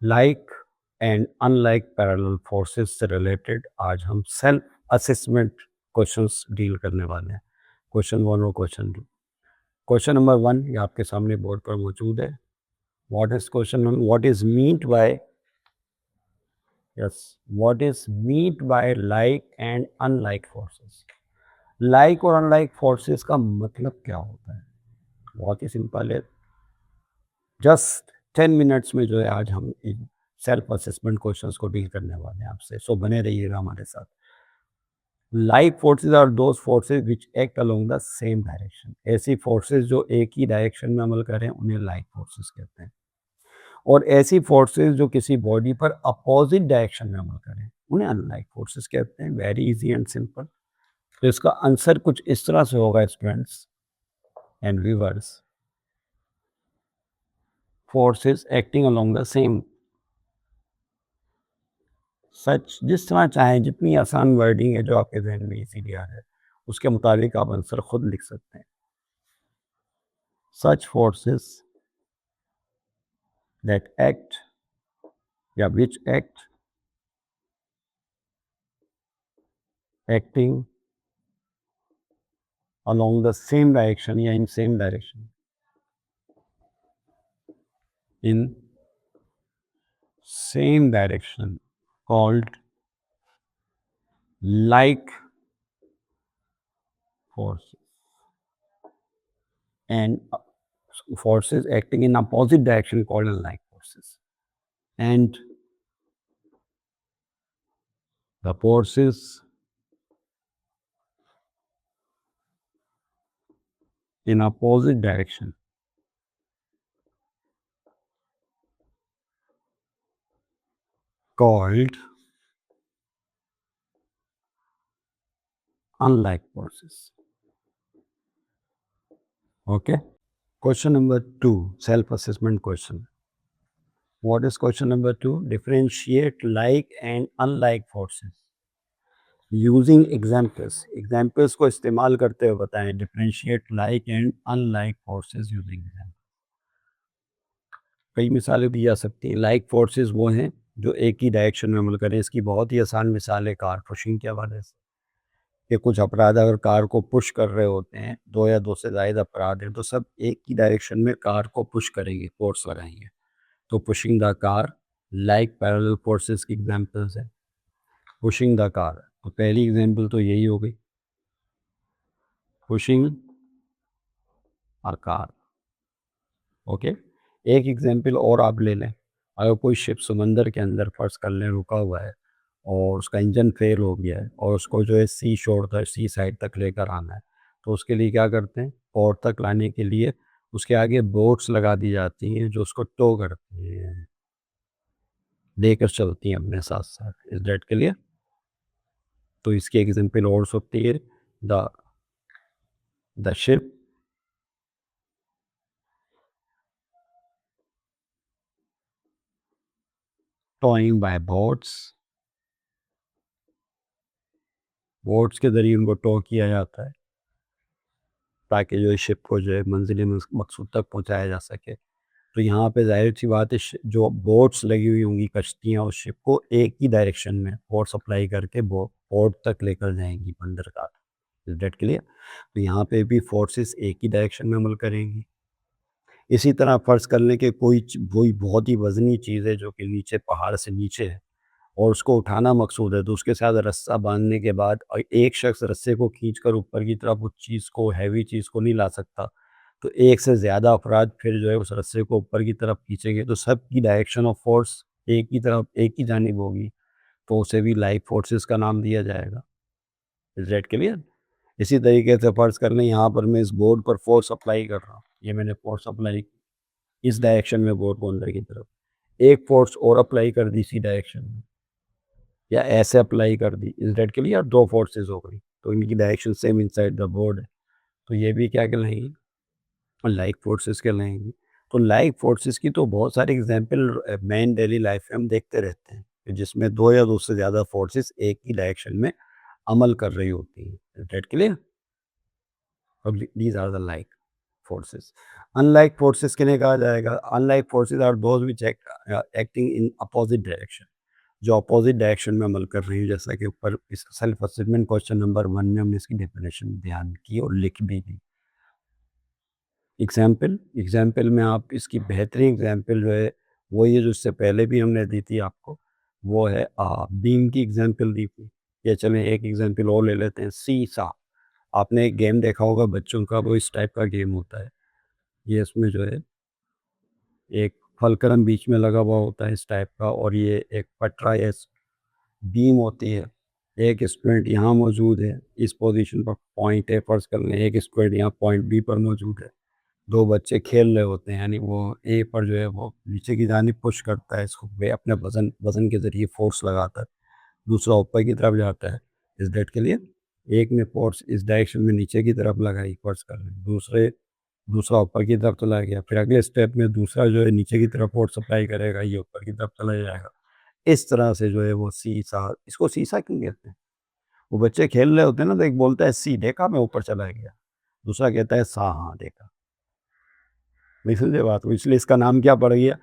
Like and unlike parallel forces से related आज हम सेल्फ असेसमेंट क्वेश्चंस डील करने वाले हैं। क्वेश्चन वन और question two. Question number one ये आपके सामने बोर्ड पर मौजूद है। What is meant by like and unlike forces. Like और अनलाइक फोर्सेस का मतलब क्या होता है? बहुत ही सिंपल है। जस्ट 10 मिनट्स में जो है आज हम इन सेल्फ असेसमेंट क्वेश्चंस को डील करने वाले हैं आपसे, सो बने रहिएगा हमारे साथ। Like forces are those forces which act along the same direction. ऐसी फोर्सेस जो एक ही डायरेक्शन में अमल करें उन्हें लाइक फोर्सेस कहते हैं, और ऐसी फोर्सेस जो किसी बॉडी पर अपोजिट डायरेक्शन में अमल करें उन्हें अनलाइक फोर्सेस कहते हैं। Very easy and simple. तो इसका आंसर कुछ इस तरह से होगा students and viewers. Forces acting along the same, such जिस तरह चाहें, जितनी आसान वर्डिंग है जो आपके जहन में इजीली आ रहा है उसके मुताबिक आप आंसर खुद लिख सकते हैं। सच फोर्सेस दैट एक्ट या which act acting along the same direction या in same direction, in same direction called like forces, and forces acting in opposite direction called unlike forces, and the forces in opposite direction called unlike forces. Okay. Question number 2, self-assessment question. What is question number 2? Differentiate like and unlike forces using examples. Examples को इस्तेमाल करते हुए बताएं। Differentiate like and unlike forces using example. कई मिसालें दी जा सकती हैं। लाइक फोर्सेस वो हैं जो एक ही डायरेक्शन में अमल करें। इसकी बहुत ही आसान मिसाल है कार पुशिंग के हवाले से, कि कुछ अपराध अगर कार को पुश कर रहे होते हैं, दो या दो से ज़ायद अपराध हैं, तो सब एक ही डायरेक्शन में कार को पुश करेंगे, फोर्स लगाएंगे। तो pushing the car like parallel forces की एग्जाम्पल्स है। पुशिंग द कार, तो पहली एग्जाम्पल तो यही हो गई, पुशिंग अ कार। ओके। एक एग्जाम्पल और आप ले लें। अगर कोई शिप समंदर के अंदर फर्ज कर लें रुका हुआ है और उसका इंजन फेल हो गया है और उसको जो है सी शोर तक, सी साइड तक लेकर आना है, तो उसके लिए क्या करते हैं? पोर्ट तक लाने के लिए उसके आगे बोट्स लगा दी जाती हैं जो उसको टो करती हैं, लेकर चलती हैं अपने साथ साथ। इस डेट के लिए तो इसकी एग्जाम्पल और सकती है, the ship towing by boats. Boats के ज़रिए उनको टो किया जाता है ताकि जो है शिप को जो है मंजिल मकसूद तक पहुंचाया जा सके। तो यहाँ पे ज़ाहिर सी बात है जो बोट्स लगी हुई होंगी, कश्तियाँ, उस शिप को एक ही डायरेक्शन में फोर्स अप्लाई करके पोर्ट तक लेकर जाएंगी बंदर का। इस डेट के लिए तो यहाँ पे भी फोर्सेस एक ही डायरेक्शन में अमल करेंगी। इसी तरह फ़र्ज़ कर लें कि कोई बहुत ही वज़नी चीज़ है जो कि नीचे पहाड़ से नीचे है और उसको उठाना मकसूद है, तो उसके साथ रस्सा बांधने के बाद एक शख्स रस्से को खींचकर ऊपर की तरफ उस चीज़ को, हैवी चीज़ को नहीं ला सकता, तो एक से ज़्यादा अफराद फिर जो है उस रस्से को ऊपर की तरफ खींचेंगे, तो सब की डायरेक्शन ऑफ फोर्स एक ही तरफ, एक ही जानिब होगी, तो उसे भी लाइक फोर्सेस का नाम दिया जाएगा। Is that clear? इसी तरीके से फ़र्ज़ कर लें यहाँ पर मैं इस बोर्ड पर फोर्स अप्लाई कर रहा हूँ, ये मैंने फोर्स अप्लाई इस डायरेक्शन में बोर्ड को अंदर की तरफ, एक फोर्स और अप्लाई कर दी इसी डायरेक्शन में, या ऐसे अप्लाई कर दी, इस डेट के लिए और दो फोर्सेस हो गई, तो इनकी direction same inside the board है, तो ये भी क्या कहलाएंगी? Like forces कहलाएंगी। तो लाइक फोर्सेस की तो बहुत सारे एग्जांपल मेन डेली लाइफ में हम देखते रहते हैं कि जिसमें दो या दो से ज़्यादा फोर्सेस एक ही डायरेक्शन में अमल कर रही होती हैं। Is that clear? अब these are the like forces. Unlike forces किन्हें कहा जाएगा? Unlike forces are those which acting in opposite direction, जो अपोजिट डायरेक्शन में अमल कर रही है। जैसा कि ऊपर इस सेल्फ असेसमेंट क्वेश्चन नंबर 1 में हमने इसकी डेफिनेशन ध्यान की और लिख भी दी। एग्जाम्पल में आप इसकी बेहतरीन एग्जाम्पल जो है वो ये जो इससे पहले भी हमने दी थी आपको, वो है बीम की एग्जाम्पल दी थी। या चलें एक एग्जाम्पल और ले लेते हैं, सी सा। आपने एक गेम देखा होगा बच्चों का, वो इस टाइप का गेम होता है। ये इसमें जो है एक फलक्रम बीच में लगा हुआ होता है इस टाइप का, और ये एक पटरा या बीम होती है। एक स्टूडेंट यहाँ मौजूद है, इस पोजीशन पर पॉइंट ए फर्ज कर लें, एक स्टूडेंट यहाँ पॉइंट बी पर मौजूद है। दो बच्चे खेल रहे होते हैं, यानी वो ए पर जो है वो नीचे की जानिब पुश करता है इसको, वे अपने वजन के ज़रिए फोर्स लगाता है। दूसरा ऊपर की तरफ जाता है इस डेट के लिए। एक ने फोर्स इस डायरेक्शन में नीचे की तरफ लगाई, फर्ज कर लें, दूसरा ऊपर की तरफ चला गया। फिर अगले स्टेप में दूसरा जो है नीचे की तरफ फोर्स सप्लाई करेगा, ये ऊपर की तरफ चला जाएगा। इस तरह से जो है वो सीसा, इसको सीसा क्यों कहते हैं? वो बच्चे खेल रहे होते हैं ना, तो एक बोलता है सी, देखा मैं ऊपर चला गया, दूसरा कहता है सा, हाँ देखा। नहीं समझे बात को? इसलिए इसका नाम क्या पड़ गया?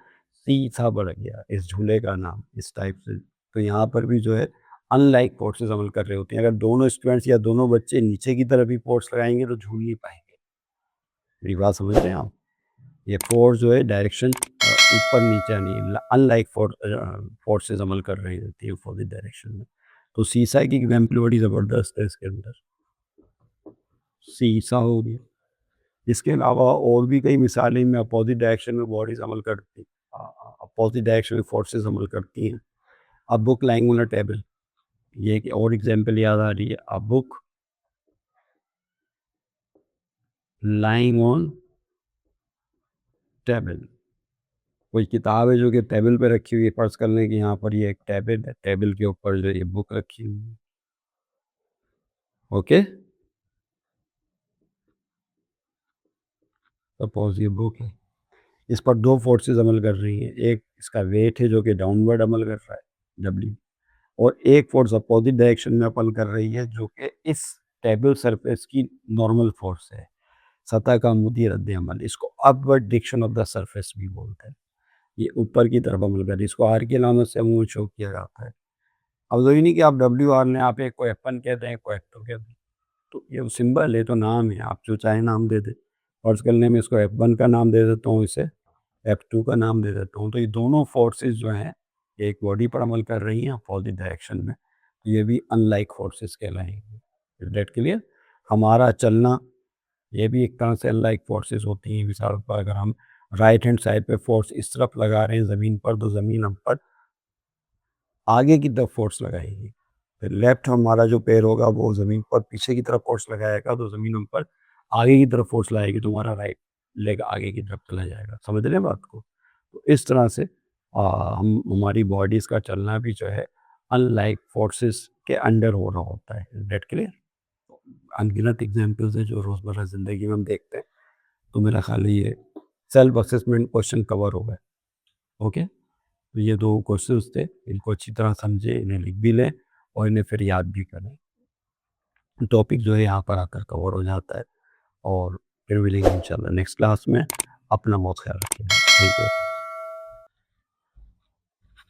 सीसा पड़ गया इस झूले का नाम, इस टाइप से। तो यहाँ पर भी जो है अनलाइक फोर्सेस अमल कर रहे होते हैं। अगर दोनों स्टूडेंट्स या दोनों बच्चे नीचे की तरफ भी फोर्स लगाएंगे तो झूल नहीं पाएंगे। मेरी बात समझ रहे हैं आप? ये फोर्स जो है डायरेक्शन ऊपर नीचे नहीं, अनलाइक फोर्सेस अमल कर रही होती है अपोजिट डायरेक्शन में। तो सीसा की एग्जाम्पल बड़ी ज़बरदस्त है इसके अंदर, सीसा हो गया। इसके अलावा और भी कई मिसालें में अपोजिट डायरेक्शन में बॉडीज अमल करती, अपोजिट डायरेक्शन में फोर्सेस अमल करती हैं। A book lying on a table, ये एक और एग्जाम्पल याद आ रही है। A book lying on table, कोई किताब है जो कि टेबल पे रखी हुई है। फर्ज कर लें कि यहाँ पर ये एक टेबल है, टेबल के ऊपर जो ये बुक रखी हुई है। ओके, सपोज ये बुक है, इस पर दो फोर्सेस अमल कर रही हैं। एक इसका वेट है जो कि डाउनवर्ड अमल कर रहा है, डब्ल्यू, और एक फोर्स अपोजिट डायरेक्शन में अमल कर रही है जो कि इस टेबल सरफेस की नॉर्मल फोर्स है, सतह का अमूदी रद्द अमल। इसको upward direction of the surface भी बोलते हैं। ये ऊपर की तरफ अमल कर रही है, इसको आर की अलामत से मुँह शो किया जाता है। अब तो ये नहीं कि आप डब्ल्यू आर ने आप एक को F1 कहते हैं, को F2 कहते हैं, तो ये सिंबल है, तो नाम है, आप जो चाहे नाम दे दे। फर्ज करने में इसको F1 का नाम दे देता हूँ, इसे F2 का नाम दे देता हूँ। तो ये दोनों फोर्सेस जो हैं एक बॉडी पर अमल कर रही हैं अपोजिट डायरेक्शन में, तो ये भी अनलाइक फोर्सेस कहलाएंगे। Is that clear? हमारा चलना ये भी एक तरह से अनलाइक फोर्सेस होती हैं। मिसाल पर अगर हम राइट हैंड साइड पे फोर्स इस तरफ लगा रहे हैं ज़मीन पर, तो ज़मीन हम पर आगे की तरफ फोर्स लगाएगी। फिर लेफ्ट हमारा जो पैर होगा वो ज़मीन पर पीछे की तरफ फोर्स लगाएगा, तो ज़मीन हम पर आगे की तरफ फोर्स लगाएगी, तो हमारा राइट लेग आगे की तरफ चला जाएगा। समझ रहे हैं बात को? तो इस तरह से हम हमारी बॉडीज़ का चलना भी जो है अनलाइक फोर्सेस के अंडर हो रहा होता है। That clear? अनगिनत एग्जाम्पल्स हैं जो रोज़मर्रा ज़िंदगी में हम देखते हैं। तो मेरा ख्याल है ये सेल्फ असेसमेंट क्वेश्चन कवर हो गए। ओके, तो ये दो क्वेश्चंस थे, इनको अच्छी तरह समझे, इन्हें लिख भी लें और इन्हें फिर याद भी करें। टॉपिक जो है यहाँ पर आकर कवर हो जाता है, और फिर मिलेंगे इंशाल्लाह नेक्स्ट क्लास में। अपना बहुत ख्याल रखिएगा। Thank you.